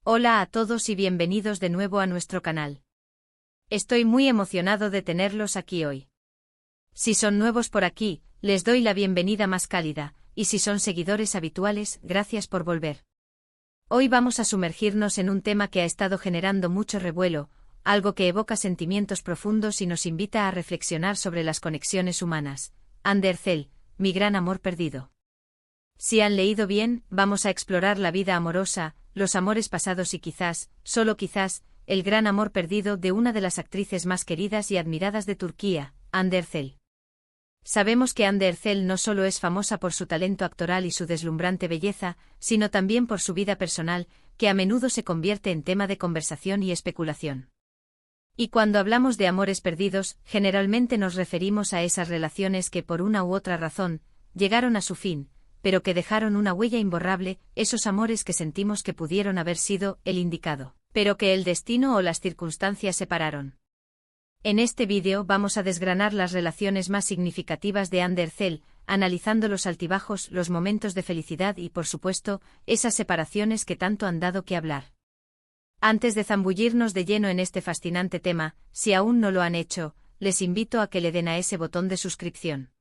Hola a todos y bienvenidos de nuevo a nuestro canal. Estoy muy emocionado de tenerlos aquí hoy. Si son nuevos por aquí, les doy la bienvenida más cálida, y si son seguidores habituales, gracias por volver. Hoy vamos a sumergirnos en un tema que ha estado generando mucho revuelo, algo que evoca sentimientos profundos y nos invita a reflexionar sobre las conexiones humanas. Undercell, mi gran amor perdido. Si han leído bien, vamos a explorar la vida amorosa, los amores pasados y quizás, solo quizás, el gran amor perdido de una de las actrices más queridas y admiradas de Turquía, Undercell. Sabemos que Undercell no solo es famosa por su talento actoral y su deslumbrante belleza, sino también por su vida personal, que a menudo se convierte en tema de conversación y especulación. Y cuando hablamos de amores perdidos, generalmente nos referimos a esas relaciones que por una u otra razón, llegaron a su fin, pero que dejaron una huella imborrable, esos amores que sentimos que pudieron haber sido el indicado, pero que el destino o las circunstancias separaron. En este vídeo vamos a desgranar las relaciones más significativas de Undercell, analizando los altibajos, los momentos de felicidad y, por supuesto, esas separaciones que tanto han dado que hablar. Antes de zambullirnos de lleno en este fascinante tema, si aún no lo han hecho, les invito a que le den a ese botón de suscripción.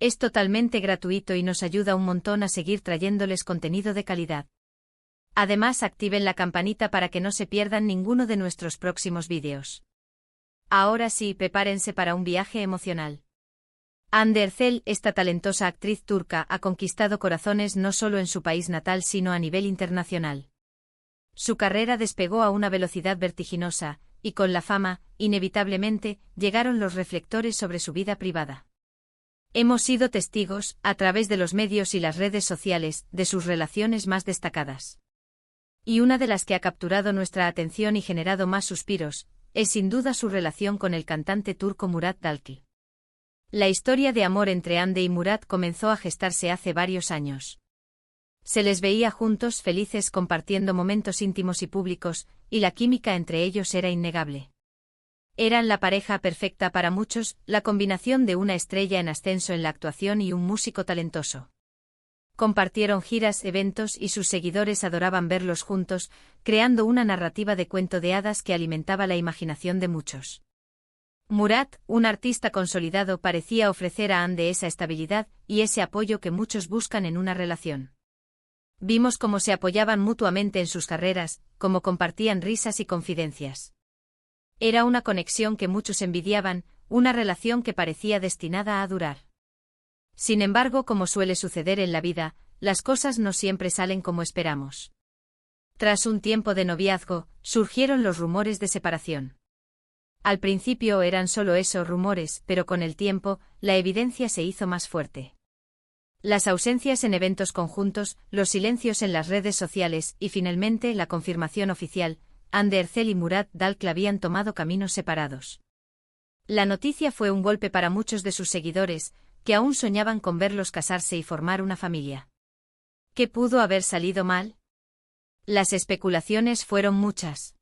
Es totalmente gratuito y nos ayuda un montón a seguir trayéndoles contenido de calidad. Además, activen la campanita para que no se pierdan ninguno de nuestros próximos vídeos. Ahora sí, prepárense para un viaje emocional. Undercell, esta talentosa actriz turca, ha conquistado corazones no solo en su país natal sino a nivel internacional. Su carrera despegó a una velocidad vertiginosa, y con la fama, inevitablemente, llegaron los reflectores sobre su vida privada. Hemos sido testigos, a través de los medios y las redes sociales, de sus relaciones más destacadas. Y una de las que ha capturado nuestra atención y generado más suspiros, es sin duda su relación con el cantante turco Murat Dalkılıç. La historia de amor entre Hande y Murat comenzó a gestarse hace varios años. Se les veía juntos felices compartiendo momentos íntimos y públicos, y la química entre ellos era innegable. Eran la pareja perfecta para muchos, la combinación de una estrella en ascenso en la actuación y un músico talentoso. Compartieron giras, eventos y sus seguidores adoraban verlos juntos, creando una narrativa de cuento de hadas que alimentaba la imaginación de muchos. Murat, un artista consolidado, parecía ofrecer a Hande esa estabilidad y ese apoyo que muchos buscan en una relación. Vimos cómo se apoyaban mutuamente en sus carreras, cómo compartían risas y confidencias. Era una conexión que muchos envidiaban, una relación que parecía destinada a durar. Sin embargo, como suele suceder en la vida, las cosas no siempre salen como esperamos. Tras un tiempo de noviazgo, surgieron los rumores de separación. Al principio eran solo esos rumores, pero con el tiempo, la evidencia se hizo más fuerte. Las ausencias en eventos conjuntos, los silencios en las redes sociales y finalmente la confirmación oficial, Undercell y Murat Dalkılıç habían tomado caminos separados. La noticia fue un golpe para muchos de sus seguidores, que aún soñaban con verlos casarse y formar una familia. ¿Qué pudo haber salido mal? Las especulaciones fueron muchas.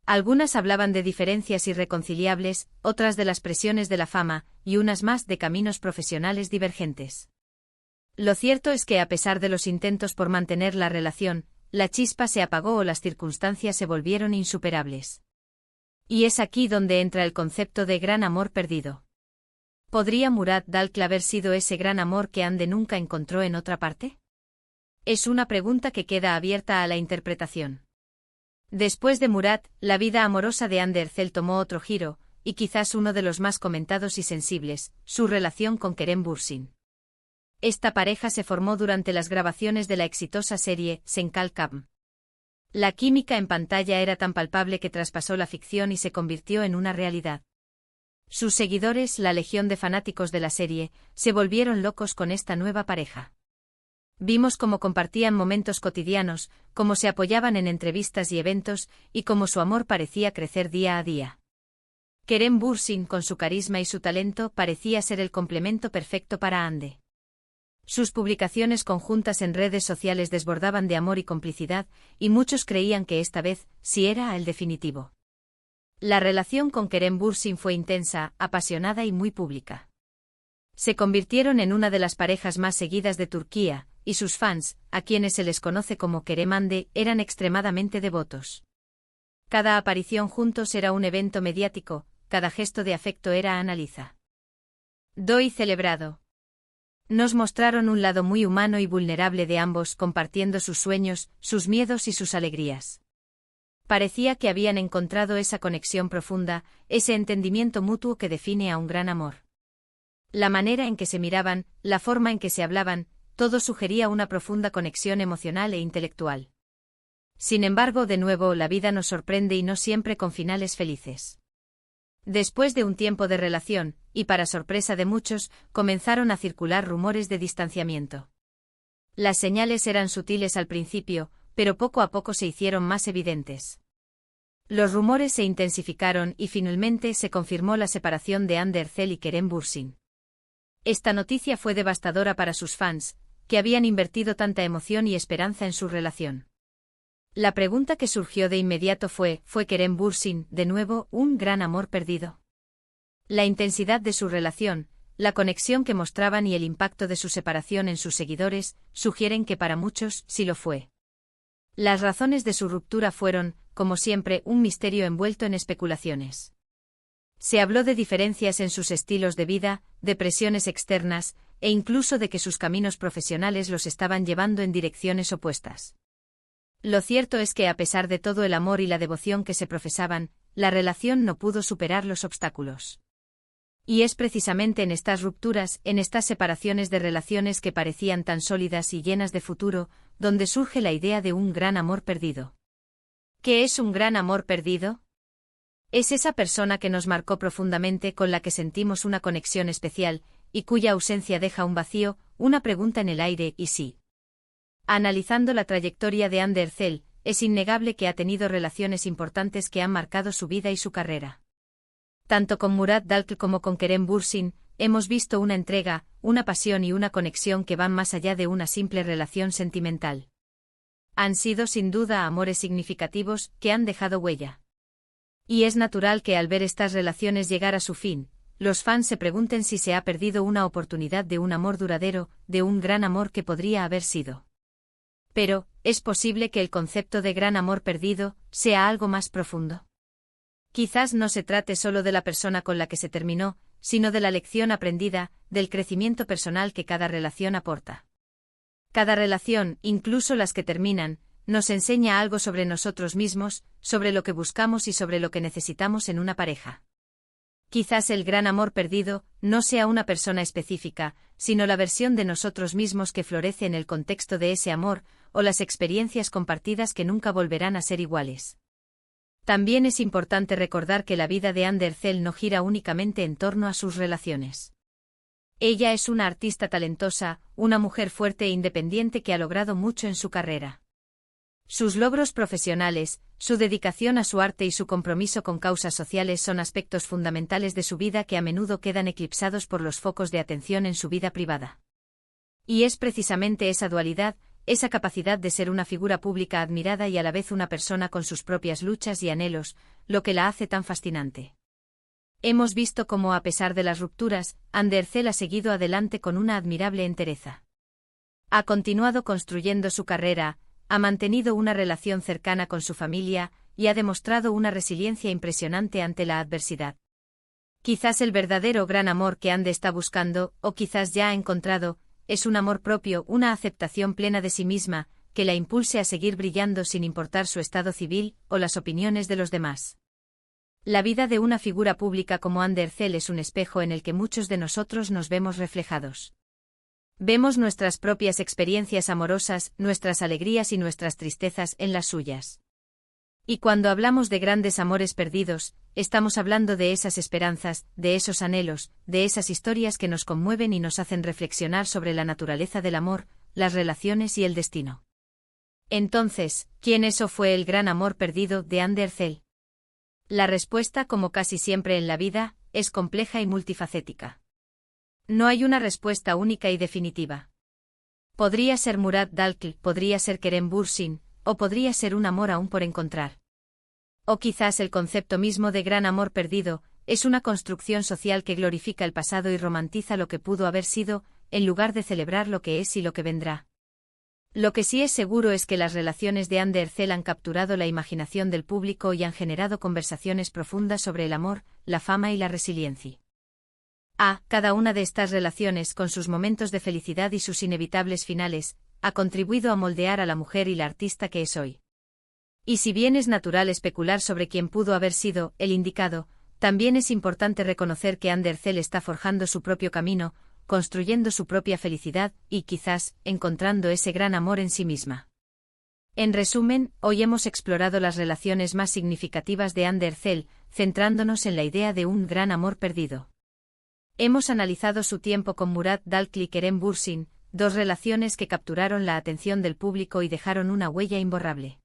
Algunas hablaban de diferencias irreconciliables, otras de las presiones de la fama, y unas más de caminos profesionales divergentes. Lo cierto es que a pesar de los intentos por mantener la relación, la chispa se apagó o las circunstancias se volvieron insuperables. Y es aquí donde entra el concepto de gran amor perdido. ¿Podría Murat Dalkılıç haber sido ese gran amor que Hande nunca encontró en otra parte? Es una pregunta que queda abierta a la interpretación. Después de Murat, la vida amorosa de Undercell tomó otro giro, y quizás uno de los más comentados y sensibles, su relación con Kerem Bürsin. Esta pareja se formó durante las grabaciones de la exitosa serie Senkal Kapm. La química en pantalla era tan palpable que traspasó la ficción y se convirtió en una realidad. Sus seguidores, la legión de fanáticos de la serie, se volvieron locos con esta nueva pareja. Vimos cómo compartían momentos cotidianos, cómo se apoyaban en entrevistas y eventos, y cómo su amor parecía crecer día a día. Kerem Bürsin, con su carisma y su talento, parecía ser el complemento perfecto para Hande. Sus publicaciones conjuntas en redes sociales desbordaban de amor y complicidad, y muchos creían que esta vez, sí era el definitivo. La relación con Kerem Bürsin fue intensa, apasionada y muy pública. Se convirtieron en una de las parejas más seguidas de Turquía, y sus fans, a quienes se les conoce como Keremande, eran extremadamente devotos. Cada aparición juntos era un evento mediático, cada gesto de afecto era analiza. Doy celebrado. Nos mostraron un lado muy humano y vulnerable de ambos, compartiendo sus sueños, sus miedos y sus alegrías. Parecía que habían encontrado esa conexión profunda, ese entendimiento mutuo que define a un gran amor. La manera en que se miraban, la forma en que se hablaban, todo sugería una profunda conexión emocional e intelectual. Sin embargo, de nuevo, la vida nos sorprende y no siempre con finales felices. Después de un tiempo de relación, y para sorpresa de muchos, comenzaron a circular rumores de distanciamiento. Las señales eran sutiles al principio, pero poco a poco se hicieron más evidentes. Los rumores se intensificaron y finalmente se confirmó la separación de Hande Erçel y Kerem Bürsin. Esta noticia fue devastadora para sus fans, que habían invertido tanta emoción y esperanza en su relación. La pregunta que surgió de inmediato ¿fue Kerem Bürsin, de nuevo, un gran amor perdido? La intensidad de su relación, la conexión que mostraban y el impacto de su separación en sus seguidores, sugieren que para muchos sí lo fue. Las razones de su ruptura fueron, como siempre, un misterio envuelto en especulaciones. Se habló de diferencias en sus estilos de vida, de presiones externas, e incluso de que sus caminos profesionales los estaban llevando en direcciones opuestas. Lo cierto es que a pesar de todo el amor y la devoción que se profesaban, la relación no pudo superar los obstáculos. Y es precisamente en estas rupturas, en estas separaciones de relaciones que parecían tan sólidas y llenas de futuro, donde surge la idea de un gran amor perdido. ¿Qué es un gran amor perdido? Es esa persona que nos marcó profundamente, con la que sentimos una conexión especial, y cuya ausencia deja un vacío, una pregunta en el aire, y sí. Analizando la trayectoria de Hande Erçel, es innegable que ha tenido relaciones importantes que han marcado su vida y su carrera. Tanto con Murat Dalkol como con Kerem Bürsin, hemos visto una entrega, una pasión y una conexión que van más allá de una simple relación sentimental. Han sido sin duda amores significativos, que han dejado huella. Y es natural que al ver estas relaciones llegar a su fin, los fans se pregunten si se ha perdido una oportunidad de un amor duradero, de un gran amor que podría haber sido. Pero, ¿es posible que el concepto de gran amor perdido sea algo más profundo? Quizás no se trate solo de la persona con la que se terminó, sino de la lección aprendida, del crecimiento personal que cada relación aporta. Cada relación, incluso las que terminan, nos enseña algo sobre nosotros mismos, sobre lo que buscamos y sobre lo que necesitamos en una pareja. Quizás el gran amor perdido no sea una persona específica, sino la versión de nosotros mismos que florece en el contexto de ese amor, o las experiencias compartidas que nunca volverán a ser iguales. También es importante recordar que la vida de Hande Erçel no gira únicamente en torno a sus relaciones. Ella es una artista talentosa, una mujer fuerte e independiente que ha logrado mucho en su carrera. Sus logros profesionales, su dedicación a su arte y su compromiso con causas sociales son aspectos fundamentales de su vida que a menudo quedan eclipsados por los focos de atención en su vida privada. Y es precisamente esa dualidad, esa capacidad de ser una figura pública admirada y a la vez una persona con sus propias luchas y anhelos, lo que la hace tan fascinante. Hemos visto cómo a pesar de las rupturas, Hande Erçel ha seguido adelante con una admirable entereza. Ha continuado construyendo su carrera, ha mantenido una relación cercana con su familia, y ha demostrado una resiliencia impresionante ante la adversidad. Quizás el verdadero gran amor que Hande está buscando, o quizás ya ha encontrado, es un amor propio, una aceptación plena de sí misma, que la impulse a seguir brillando sin importar su estado civil, o las opiniones de los demás. La vida de una figura pública como Hande Erçel es un espejo en el que muchos de nosotros nos vemos reflejados. Vemos nuestras propias experiencias amorosas, nuestras alegrías y nuestras tristezas en las suyas. Y cuando hablamos de grandes amores perdidos, estamos hablando de esas esperanzas, de esos anhelos, de esas historias que nos conmueven y nos hacen reflexionar sobre la naturaleza del amor, las relaciones y el destino. Entonces, ¿quién eso fue el gran amor perdido de Hande Erçel? La respuesta, como casi siempre en la vida, es compleja y multifacética. No hay una respuesta única y definitiva. Podría ser Murat Dalkol, podría ser Kerem Bürsin, o podría ser un amor aún por encontrar. O quizás el concepto mismo de gran amor perdido es una construcción social que glorifica el pasado y romantiza lo que pudo haber sido, en lugar de celebrar lo que es y lo que vendrá. Lo que sí es seguro es que las relaciones de Andercel han capturado la imaginación del público y han generado conversaciones profundas sobre el amor, la fama y la resiliencia. Cada una de estas relaciones, con sus momentos de felicidad y sus inevitables finales, ha contribuido a moldear a la mujer y la artista que es hoy. Y si bien es natural especular sobre quién pudo haber sido el indicado, también es importante reconocer que Andercel está forjando su propio camino, construyendo su propia felicidad y, quizás, encontrando ese gran amor en sí misma. En resumen, hoy hemos explorado las relaciones más significativas de Andercel, centrándonos en la idea de un gran amor perdido. Hemos analizado su tiempo con Murat Dalkli y Kerem Bürsin, dos relaciones que capturaron la atención del público y dejaron una huella imborrable.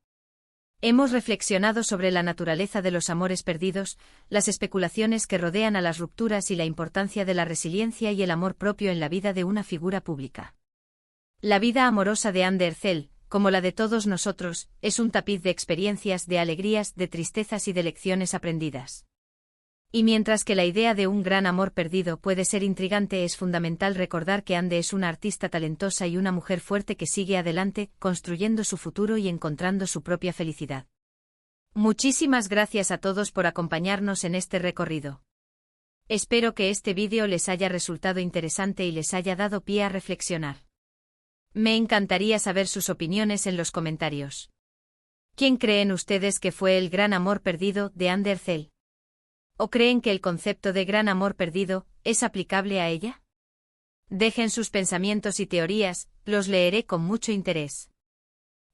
Hemos reflexionado sobre la naturaleza de los amores perdidos, las especulaciones que rodean a las rupturas y la importancia de la resiliencia y el amor propio en la vida de una figura pública. La vida amorosa de Andercel, como la de todos nosotros, es un tapiz de experiencias, de alegrías, de tristezas y de lecciones aprendidas. Y mientras que la idea de un gran amor perdido puede ser intrigante, es fundamental recordar que Ande es una artista talentosa y una mujer fuerte que sigue adelante, construyendo su futuro y encontrando su propia felicidad. Muchísimas gracias a todos por acompañarnos en este recorrido. Espero que este vídeo les haya resultado interesante y les haya dado pie a reflexionar. Me encantaría saber sus opiniones en los comentarios. ¿Quién creen ustedes que fue el gran amor perdido de Andercel? ¿O creen que el concepto de gran amor perdido es aplicable a ella? Dejen sus pensamientos y teorías, los leeré con mucho interés.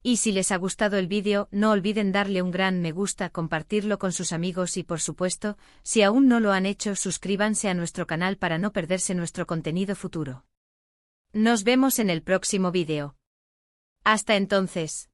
Y si les ha gustado el vídeo, no olviden darle un gran me gusta, compartirlo con sus amigos y, por supuesto, si aún no lo han hecho, suscríbanse a nuestro canal para no perderse nuestro contenido futuro. Nos vemos en el próximo vídeo. Hasta entonces.